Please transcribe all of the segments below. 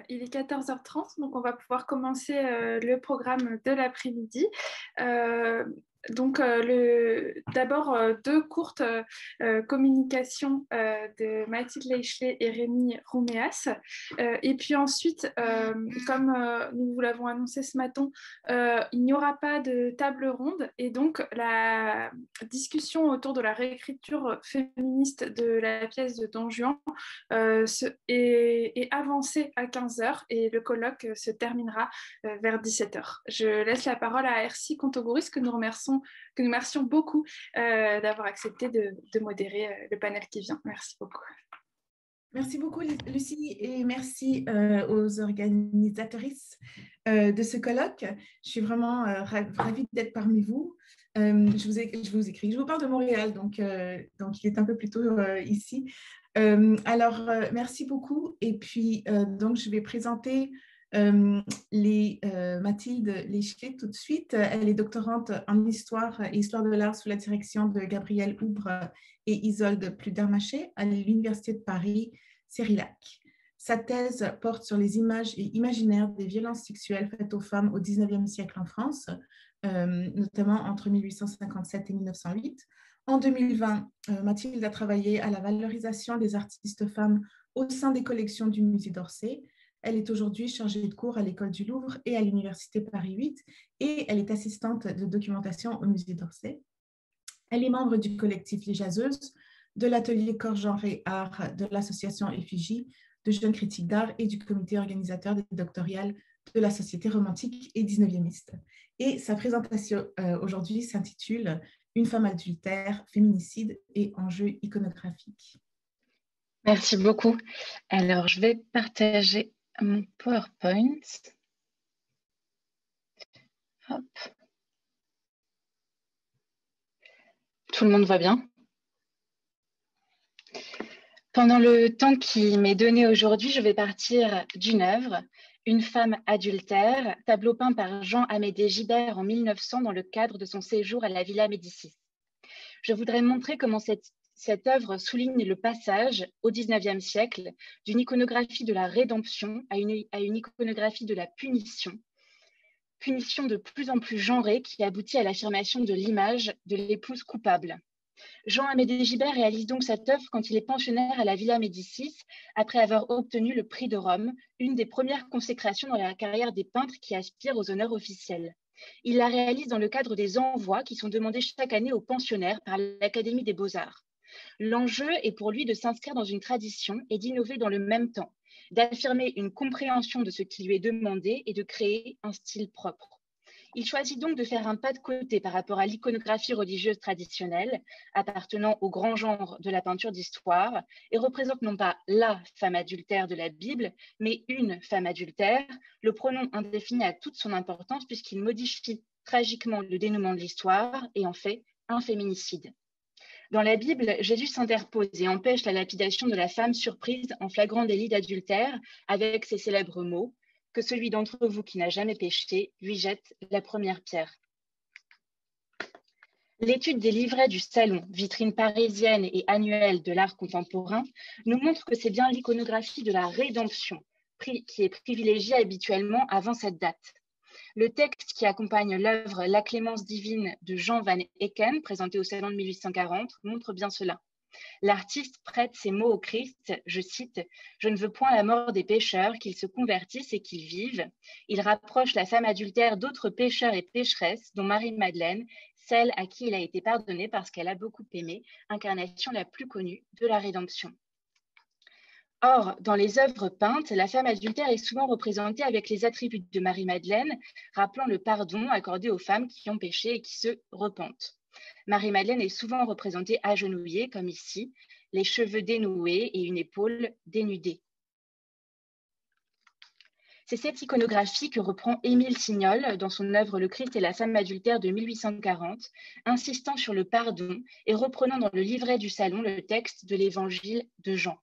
Il est 14h30, donc on va pouvoir commencer le programme de l'après-midi. D'abord, deux courtes communications de Mathilde Leichelet et Rémi Rouméas. Et puis ensuite, comme nous vous l'avons annoncé ce matin, il n'y aura pas de table ronde. Et donc, la discussion autour de la réécriture féministe de la pièce de Don Juan est avancée à 15h et le colloque se terminera vers 17h. Je laisse la parole à Ersi Kontogouris, que nous remercions beaucoup d'avoir accepté de modérer le panel qui vient. Merci beaucoup. Merci beaucoup, Lucie, et merci aux organisatrices de ce colloque. Je suis vraiment ravie d'être parmi vous. Je vous écris. Je vous parle de Montréal, donc il est un peu plus tôt ici. Merci beaucoup. Et puis, donc, je vais présenter Mathilde Leichelet tout de suite. Elle est doctorante en histoire et histoire de l'art sous la direction de Gabrielle Houbre et Isolde Pludermacher à l'Université de Paris, Cérilac. Sa thèse porte sur les images et imaginaires des violences sexuelles faites aux femmes au XIXe siècle en France, notamment entre 1857 et 1908. En 2020, Mathilde a travaillé à la valorisation des artistes femmes au sein des collections du musée d'Orsay. Elle est aujourd'hui chargée de cours à l'École du Louvre et à l'Université Paris 8 et elle est assistante de documentation au musée d'Orsay. Elle est membre du collectif Les Jaseuses, de l'atelier Corps, Genre et Art de l'association Effigie, de Jeunes Critiques d'Art et du comité organisateur des doctorales de la Société romantique et 19e. Et sa présentation aujourd'hui s'intitule « Une femme adultère, féminicide et enjeux iconographiques ». Merci beaucoup. Alors, je vais partager mon PowerPoint. Hop. Tout le monde voit bien? Pendant le temps qui m'est donné aujourd'hui, je vais partir d'une œuvre, Une femme adultère, tableau peint par Jean-Amédée Gibert en 1900 dans le cadre de son séjour à la Villa Médicis. Je voudrais montrer comment cette œuvre souligne le passage au XIXe siècle d'une iconographie de la rédemption à une iconographie de la punition de plus en plus genrée qui aboutit à l'affirmation de l'image de l'épouse coupable. Jean-Amédée Gibert réalise donc cette œuvre quand il est pensionnaire à la Villa Médicis, après avoir obtenu le prix de Rome, une des premières consécrations dans la carrière des peintres qui aspirent aux honneurs officiels. Il la réalise dans le cadre des envois qui sont demandés chaque année aux pensionnaires par l'Académie des Beaux-Arts. L'enjeu est pour lui de s'inscrire dans une tradition et d'innover dans le même temps, d'affirmer une compréhension de ce qui lui est demandé et de créer un style propre. Il choisit donc de faire un pas de côté par rapport à l'iconographie religieuse traditionnelle, appartenant au grand genre de la peinture d'histoire, et représente non pas la femme adultère de la Bible, mais une femme adultère. Le pronom indéfini a toute son importance puisqu'il modifie tragiquement le dénouement de l'histoire et en fait un féminicide. Dans la Bible, Jésus s'interpose et empêche la lapidation de la femme surprise en flagrant délit d'adultère avec ces célèbres mots: que celui d'entre vous qui n'a jamais péché lui jette la première pierre. L'étude des livrets du Salon, vitrine parisienne et annuelle de l'art contemporain, nous montre que c'est bien l'iconographie de la rédemption qui est privilégiée habituellement avant cette date. Le texte qui accompagne l'œuvre La Clémence divine de Jean van Eycken, présenté au Salon de 1840, montre bien cela. L'artiste prête ces mots au Christ, je cite, « Je ne veux point la mort des pécheurs, qu'ils se convertissent et qu'ils vivent. » Il rapproche la femme adultère d'autres pécheurs et pécheresses, dont Marie-Madeleine, celle à qui il a été pardonné parce qu'elle a beaucoup aimé, incarnation la plus connue de la rédemption. Or, dans les œuvres peintes, la femme adultère est souvent représentée avec les attributs de Marie-Madeleine, rappelant le pardon accordé aux femmes qui ont péché et qui se repentent. Marie-Madeleine est souvent représentée agenouillée, comme ici, les cheveux dénoués et une épaule dénudée. C'est cette iconographie que reprend Émile Signol dans son œuvre Le Christ et la femme adultère de 1840, insistant sur le pardon et reprenant dans le livret du Salon le texte de l'évangile de Jean.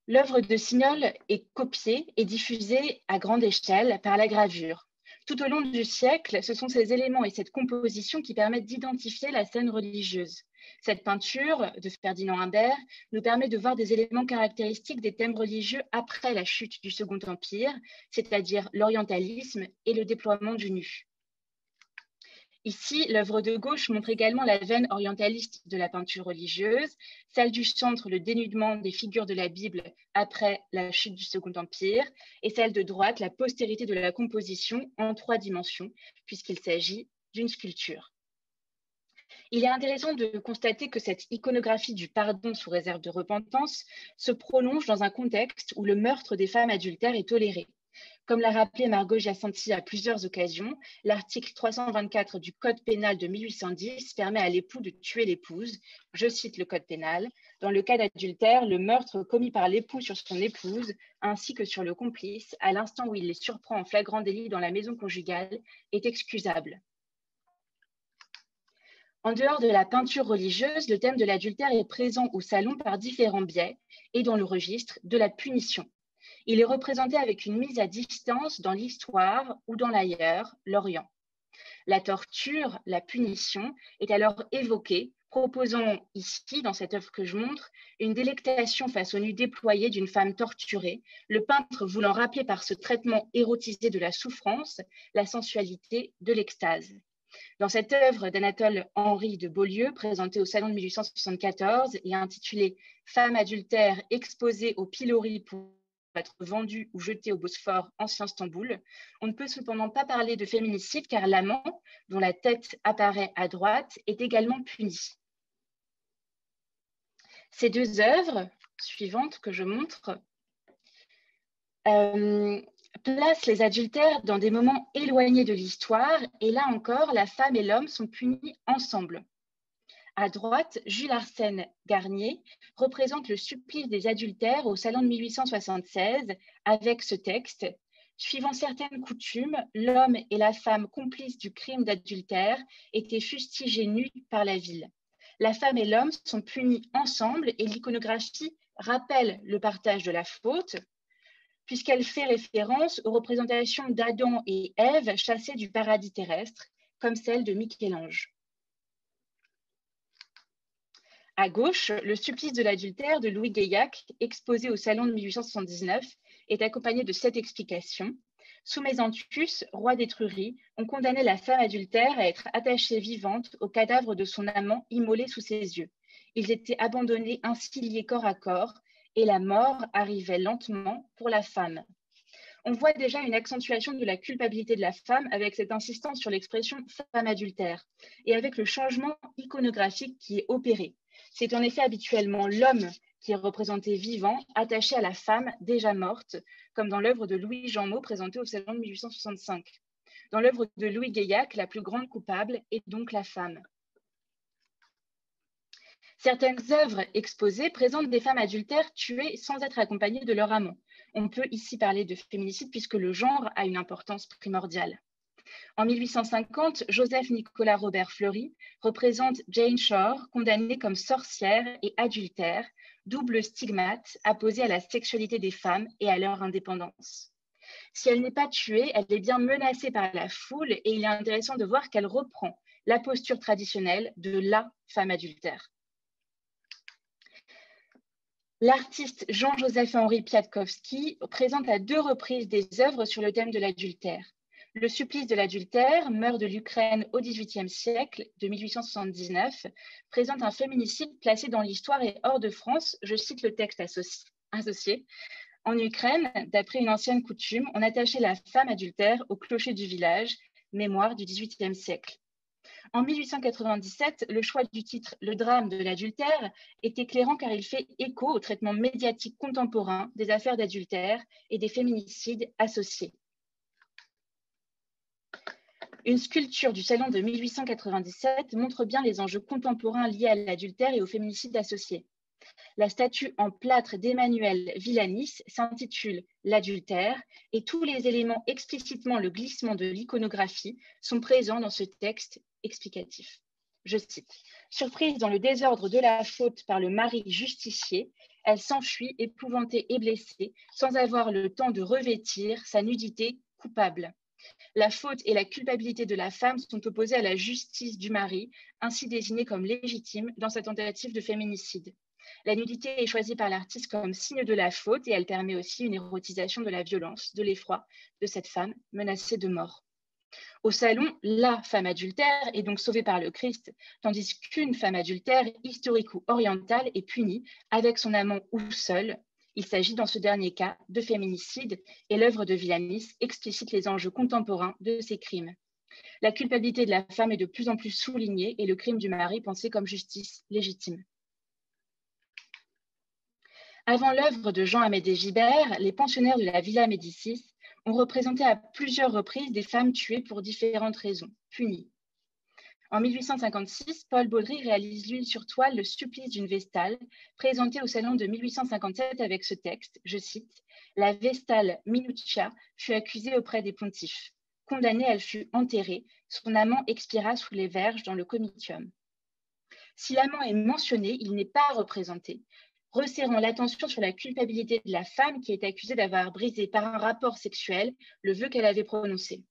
L'œuvre de Signol est copiée et diffusée à grande échelle par la gravure. Tout au long du siècle, ce sont ces éléments et cette composition qui permettent d'identifier la scène religieuse. Cette peinture de Ferdinand Humbert nous permet de voir des éléments caractéristiques des thèmes religieux après la chute du Second Empire, c'est-à-dire l'orientalisme et le déploiement du nu. Ici, l'œuvre de gauche montre également la veine orientaliste de la peinture religieuse, celle du centre, le dénudement des figures de la Bible après la chute du Second Empire, et celle de droite, la postérité de la composition en 3 dimensions, puisqu'il s'agit d'une sculpture. Il est intéressant de constater que cette iconographie du pardon sous réserve de repentance se prolonge dans un contexte où le meurtre des femmes adultères est toléré. Comme l'a rappelé Margot Giacinti à plusieurs occasions, l'article 324 du Code pénal de 1810 permet à l'époux de tuer l'épouse. Je cite le Code pénal. Dans le cas d'adultère, le meurtre commis par l'époux sur son épouse, ainsi que sur le complice, à l'instant où il les surprend en flagrant délit dans la maison conjugale, est excusable. En dehors de la peinture religieuse, le thème de l'adultère est présent au salon par différents biais et dans le registre de la punition. Il est représenté avec une mise à distance dans l'histoire ou dans l'ailleurs, l'Orient. La torture, la punition, est alors évoquée, proposant ici, dans cette œuvre que je montre, une délectation face au nu déployé d'une femme torturée, le peintre voulant rappeler par ce traitement érotisé de la souffrance la sensualité de l'extase. Dans cette œuvre d'Anatole Henri de Beaulieu, présentée au Salon de 1874 et intitulée « Femme adultère exposée au pilori pour être vendue ou jetée au Bosphore, ancien Stamboul », on ne peut cependant pas parler de féminicide car l'amant, dont la tête apparaît à droite, est également puni. Ces 2 œuvres suivantes que je montre place les adultères dans des moments éloignés de l'histoire et là encore, la femme et l'homme sont punis ensemble. À droite, Jules Arsène Garnier représente le supplice des adultères au Salon de 1876 avec ce texte. Suivant certaines coutumes, l'homme et la femme complices du crime d'adultère étaient fustigés nus par la ville. La femme et l'homme sont punis ensemble et l'iconographie rappelle le partage de la faute, puisqu'elle fait référence aux représentations d'Adam et Ève chassés du paradis terrestre, comme celle de Michel-Ange. À gauche, le supplice de l'adultère de Louis Gaillac, exposé au Salon de 1879, est accompagné de cette explication. Sous Mésentus, roi d'Étrurie, on condamnait la femme adultère à être attachée vivante au cadavre de son amant immolé sous ses yeux. Ils étaient abandonnés ainsi liés corps à corps, et la mort arrivait lentement pour la femme. On voit déjà une accentuation de la culpabilité de la femme avec cette insistance sur l'expression « femme adultère » et avec le changement iconographique qui est opéré. C'est en effet habituellement l'homme qui est représenté vivant, attaché à la femme déjà morte, comme dans l'œuvre de Louis Jeanmot présentée au Salon de 1865. Dans l'œuvre de Louis Gaillac, la plus grande coupable est donc la femme. Certaines œuvres exposées présentent des femmes adultères tuées sans être accompagnées de leur amant. On peut ici parler de féminicide puisque le genre a une importance primordiale. En 1850, Joseph-Nicolas Robert Fleury représente Jane Shore, condamnée comme sorcière et adultère, double stigmate apposé à la sexualité des femmes et à leur indépendance. Si elle n'est pas tuée, elle est bien menacée par la foule et il est intéressant de voir qu'elle reprend la posture traditionnelle de la femme adultère. L'artiste Jean-Joseph-Henri Piatkowski présente à 2 reprises des œuvres sur le thème de l'adultère. Le supplice de l'adultère, meurt de l'Ukraine au XVIIIe siècle, de 1879, présente un féminicide placé dans l'histoire et hors de France. Je cite le texte associé. En Ukraine, d'après une ancienne coutume, on attachait la femme adultère au clocher du village, mémoire du XVIIIe siècle. En 1897, le choix du titre « Le drame de l'adultère » est éclairant car il fait écho au traitement médiatique contemporain des affaires d'adultère et des féminicides associés. Une sculpture du Salon de 1897 montre bien les enjeux contemporains liés à l'adultère et au féminicide associé. La statue en plâtre d'Emmanuel Villanis s'intitule « L'adultère » et tous les éléments explicitement le glissement de l'iconographie sont présents dans ce texte explicatif. Je cite : « Surprise dans le désordre de la faute par le mari justicier, elle s'enfuit épouvantée et blessée, sans avoir le temps de revêtir sa nudité coupable. La faute et la culpabilité de la femme sont opposées à la justice du mari, ainsi désigné comme légitime dans sa tentative de féminicide. La nudité est choisie par l'artiste comme signe de la faute et elle permet aussi une érotisation de la violence, de l'effroi de cette femme menacée de mort. Au salon, la femme adultère est donc sauvée par le Christ, tandis qu'une femme adultère, historique ou orientale, est punie avec son amant ou seule. Il s'agit dans ce dernier cas de féminicide et l'œuvre de Villanis explicite les enjeux contemporains de ces crimes. La culpabilité de la femme est de plus en plus soulignée et le crime du mari pensé comme justice légitime. Avant l'œuvre de Jean-Amédée Gibert, les pensionnaires de la Villa Médicis ont représenté à plusieurs reprises des femmes tuées pour différentes raisons, punies. En 1856, Paul Baudry réalise lui sur toile Le supplice d'une Vestale, présenté au salon de 1857 avec ce texte, je cite, « La Vestale Minuccia fut accusée auprès des pontifes. Condamnée, elle fut enterrée. Son amant expira sous les verges dans le comitium. » Si l'amant est mentionné, il n'est pas représenté, resserrant l'attention sur la culpabilité de la femme qui est accusée d'avoir brisé par un rapport sexuel le vœu qu'elle avait prononcé.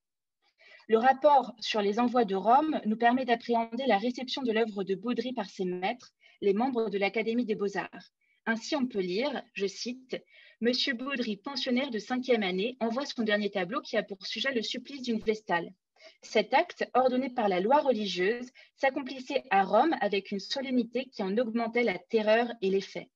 Le rapport sur les envois de Rome nous permet d'appréhender la réception de l'œuvre de Baudry par ses maîtres, les membres de l'Académie des Beaux-Arts. Ainsi, on peut lire, je cite, « Monsieur Baudry, pensionnaire de 5e année, envoie son dernier tableau qui a pour sujet le supplice d'une Vestale. Cet acte, ordonné par la loi religieuse, s'accomplissait à Rome avec une solennité qui en augmentait la terreur et l'effet.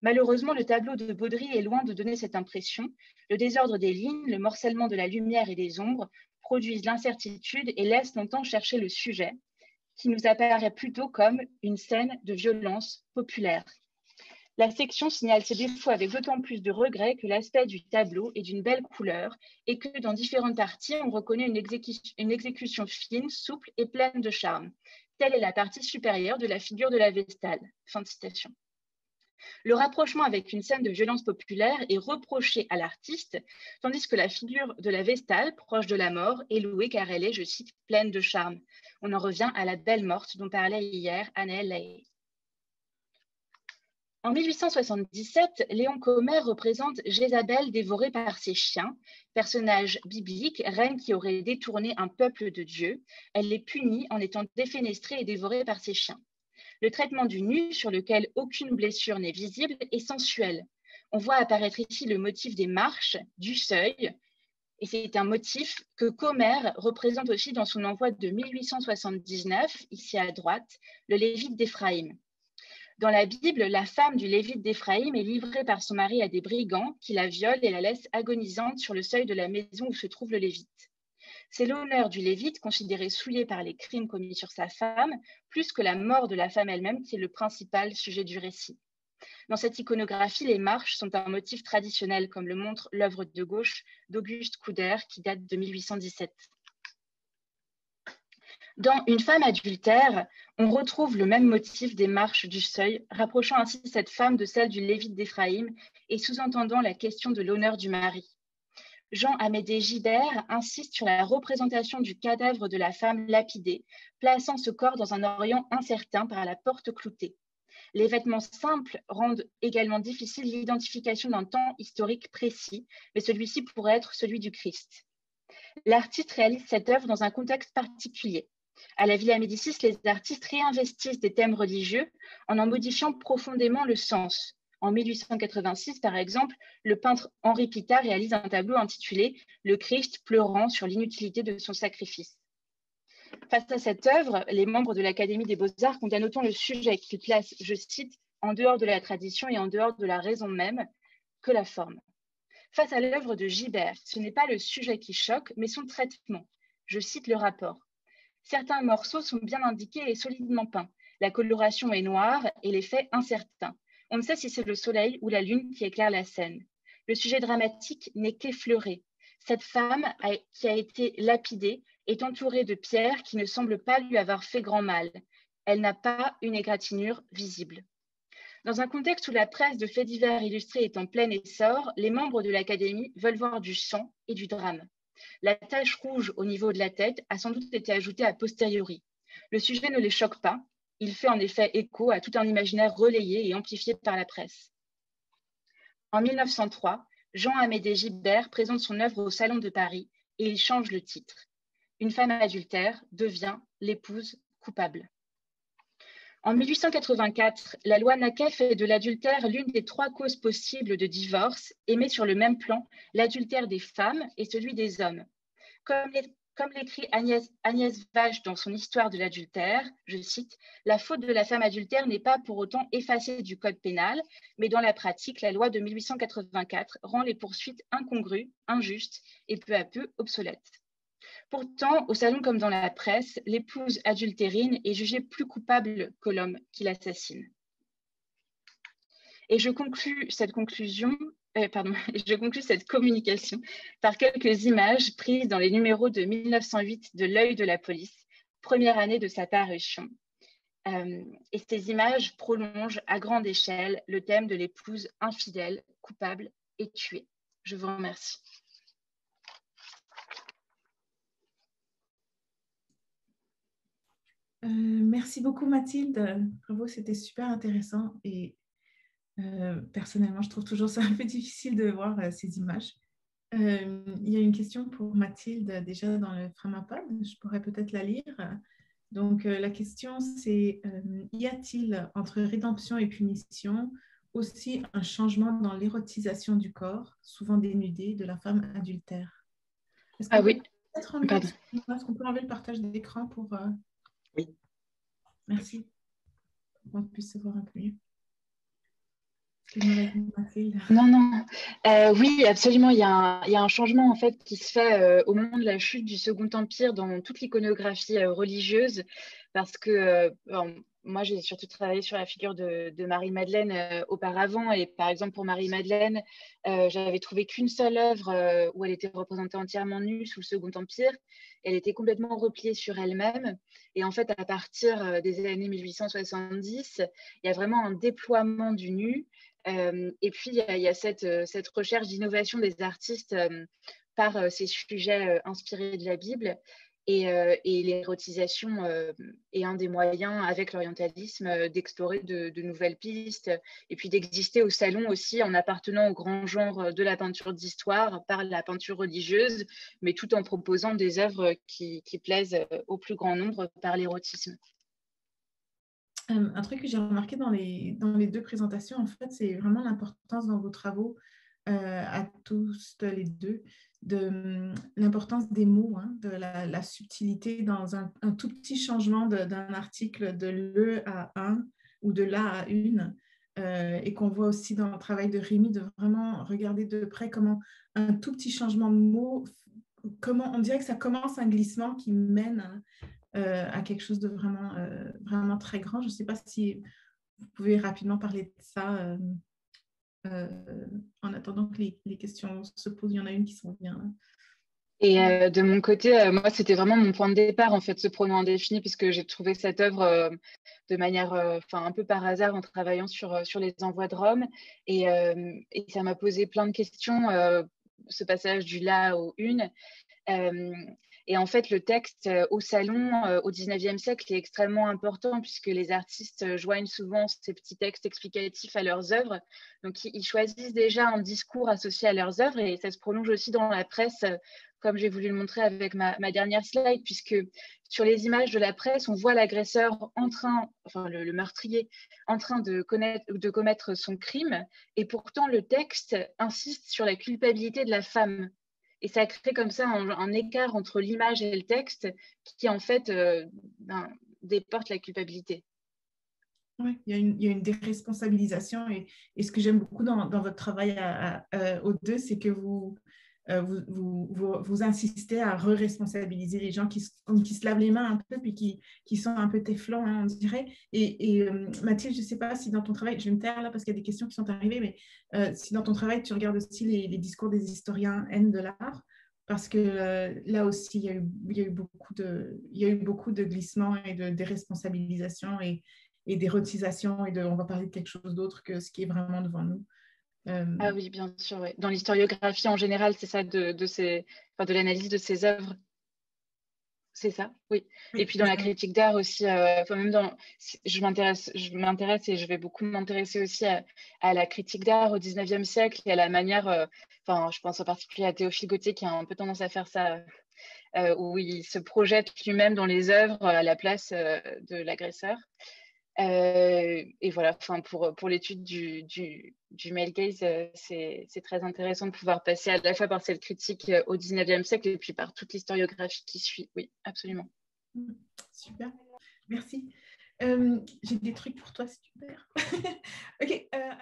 Malheureusement, le tableau de Baudry est loin de donner cette impression. Le désordre des lignes, le morcellement de la lumière et des ombres produisent l'incertitude et laissent longtemps chercher le sujet, qui nous apparaît plutôt comme une scène de violence populaire. La section signale ses défauts avec d'autant plus de regret que l'aspect du tableau est d'une belle couleur et que dans différentes parties, on reconnaît une exécution fine, souple et pleine de charme. Telle est la partie supérieure de la figure de la Vestale. » Fin de citation. Le rapprochement avec une scène de violence populaire est reproché à l'artiste, tandis que la figure de la Vestale, proche de la mort, est louée car elle est, je cite, pleine de charme. On en revient à la belle morte dont parlait hier Anaëlle Lahey. En 1877, Léon Comer représente Jézabel dévorée par ses chiens, personnage biblique, reine qui aurait détourné un peuple de Dieu. Elle est punie en étant défenestrée et dévorée par ses chiens. Le traitement du nu, sur lequel aucune blessure n'est visible, est sensuel. On voit apparaître ici le motif des marches, du seuil, et c'est un motif que Comer représente aussi dans son envoi de 1879, ici à droite, le Lévite d'Éphraïm. Dans la Bible, la femme du Lévite d'Éphraïm est livrée par son mari à des brigands qui la violent et la laissent agonisante sur le seuil de la maison où se trouve le Lévite. C'est l'honneur du Lévite, considéré souillé par les crimes commis sur sa femme, plus que la mort de la femme elle-même, qui est le principal sujet du récit. Dans cette iconographie, les marches sont un motif traditionnel, comme le montre l'œuvre de gauche d'Auguste Couder, qui date de 1817. Dans Une femme adultère, on retrouve le même motif des marches du seuil, rapprochant ainsi cette femme de celle du Lévite d'Éphraïm et sous-entendant la question de l'honneur du mari. Jean-Amédée Gibert insiste sur la représentation du cadavre de la femme lapidée, plaçant ce corps dans un orient incertain par la porte cloutée. Les vêtements simples rendent également difficile l'identification d'un temps historique précis, mais celui-ci pourrait être celui du Christ. L'artiste réalise cette œuvre dans un contexte particulier. À la Villa Médicis, les artistes réinvestissent des thèmes religieux en modifiant profondément le sens. En 1886, par exemple, le peintre Henri Pitart réalise un tableau intitulé « Le Christ pleurant sur l'inutilité de son sacrifice ». Face à cette œuvre, les membres de l'Académie des Beaux-Arts condamnent autant le sujet qu'ils placent, je cite, « en dehors de la tradition et en dehors de la raison même » que la forme. Face à l'œuvre de Gibert, ce n'est pas le sujet qui choque, mais son traitement. Je cite le rapport. Certains morceaux sont bien indiqués et solidement peints. La coloration est noire et l'effet incertain. On ne sait si c'est le soleil ou la lune qui éclaire la scène. Le sujet dramatique n'est qu'effleuré. Cette femme qui a été lapidée est entourée de pierres qui ne semblent pas lui avoir fait grand mal. Elle n'a pas une égratignure visible. Dans un contexte où la presse de faits divers illustrés est en plein essor, les membres de l'Académie veulent voir du sang et du drame. La tache rouge au niveau de la tête a sans doute été ajoutée a posteriori. Le sujet ne les choque pas. Il fait en effet écho à tout un imaginaire relayé et amplifié par la presse. En 1903, Jean-Amédée Gibert présente son œuvre au Salon de Paris et il change le titre. Une femme adultère devient l'épouse coupable. En 1884, la loi Naquet fait de l'adultère l'une des 3 causes possibles de divorce et met sur le même plan l'adultère des femmes et celui des hommes. Comme l'écrit Agnès Vache dans son Histoire de l'adultère, je cite, « La faute de la femme adultère n'est pas pour autant effacée du code pénal, mais dans la pratique, la loi de 1884 rend les poursuites incongrues, injustes et peu à peu obsolètes. » Pourtant, au salon comme dans la presse, l'épouse adultérine est jugée plus coupable que l'homme qui l'assassine. Et je conclus cette communication par quelques images prises dans les numéros de 1908 de L'Œil de la police, première année de sa parution. Et ces images prolongent à grande échelle le thème de l'épouse infidèle, coupable et tuée. Je vous remercie. Merci beaucoup Mathilde, bravo, c'était super intéressant et personnellement je trouve toujours ça un peu difficile de voir ces images. Il y a une question pour Mathilde déjà dans le Framapod, je pourrais peut-être la lire. Donc la question c'est, y a-t-il entre rédemption et punition aussi un changement dans l'érotisation du corps, souvent dénudé, de la femme adultère? Ah oui, Est-ce qu'on peut enlever le partage d'écran pour... Oui. Merci. Pour qu'on puisse se voir un peu mieux. Non. Oui, absolument. Il y a un changement en fait qui se fait au moment de la chute du Second Empire dans toute l'iconographie religieuse, parce que moi, j'ai surtout travaillé sur la figure de Marie-Madeleine auparavant, et par exemple pour Marie-Madeleine, j'avais trouvé qu'une seule œuvre où elle était représentée entièrement nue sous le Second Empire. Elle était complètement repliée sur elle-même, et en fait, à partir des années 1870, il y a vraiment un déploiement du nu. Et puis, il y a cette recherche d'innovation des artistes par ces sujets inspirés de la Bible. Et l'érotisation est un des moyens, avec l'orientalisme, d'explorer de nouvelles pistes et puis d'exister au salon aussi en appartenant au grand genre de la peinture d'histoire par la peinture religieuse, mais tout en proposant des œuvres qui plaisent au plus grand nombre par l'érotisme. Un truc que j'ai remarqué dans les 2 présentations, en fait, c'est vraiment l'importance dans vos travaux, à tous les 2, de l'importance des mots, hein, de la subtilité dans un tout petit changement d'un article de le à un ou de la à une, et qu'on voit aussi dans le travail de Rémi, de vraiment regarder de près comment un tout petit changement de mots, comment on dirait que ça commence un glissement qui mène à quelque chose de vraiment, vraiment très grand. Je ne sais pas si vous pouvez rapidement parler de ça en attendant que les questions se posent. Il y en a une qui s'en vient. Et de mon côté, moi, c'était vraiment mon point de départ, en fait, ce pronom indéfini, puisque j'ai trouvé cette œuvre de manière, un peu par hasard en travaillant sur les envois de Rome. Et ça m'a posé plein de questions, ce passage du là au une. Et en fait, le texte au salon, au 19e siècle, est extrêmement important puisque les artistes joignent souvent ces petits textes explicatifs à leurs œuvres. Donc, ils choisissent déjà un discours associé à leurs œuvres et ça se prolonge aussi dans la presse, comme j'ai voulu le montrer avec ma dernière slide, puisque sur les images de la presse, on voit l'agresseur le meurtrier, en train de commettre son crime. Et pourtant, le texte insiste sur la culpabilité de la femme. Et ça crée comme ça un écart entre l'image et le texte qui, en fait, déporte la culpabilité. Oui, il y a une déresponsabilisation. Et ce que j'aime beaucoup dans votre travail aux 2, c'est que vous insistez à re-responsabiliser les gens qui se lavent les mains un peu, puis qui sont un peu téflons, hein, on dirait. Et Mathilde, je ne sais pas si dans ton travail, je vais me taire là parce qu'il y a des questions qui sont arrivées, mais si dans ton travail, tu regardes aussi les discours des historiens N de l'art, parce que là aussi, il y a eu beaucoup de glissements et de déresponsabilisation et d'érotisation, et on va parler de quelque chose d'autre que ce qui est vraiment devant nous. Ah oui, bien sûr. Ouais. Dans l'historiographie en général, c'est ça de l'analyse de ces œuvres. C'est ça, oui. Oui, Et puis dans la critique d'art aussi, même je m'intéresse et je vais beaucoup m'intéresser aussi à la critique d'art au 19e siècle et à la manière, je pense en particulier à Théophile Gautier qui a un peu tendance à faire ça, où il se projette lui-même dans les œuvres à la place de l'agresseur. Et voilà, pour l'étude du male gaze, c'est très intéressant de pouvoir passer à la fois par cette critique au 19e siècle et puis par toute l'historiographie qui suit. Oui, absolument. Super, merci. J'ai des trucs pour toi si tu perds. Ok, alors...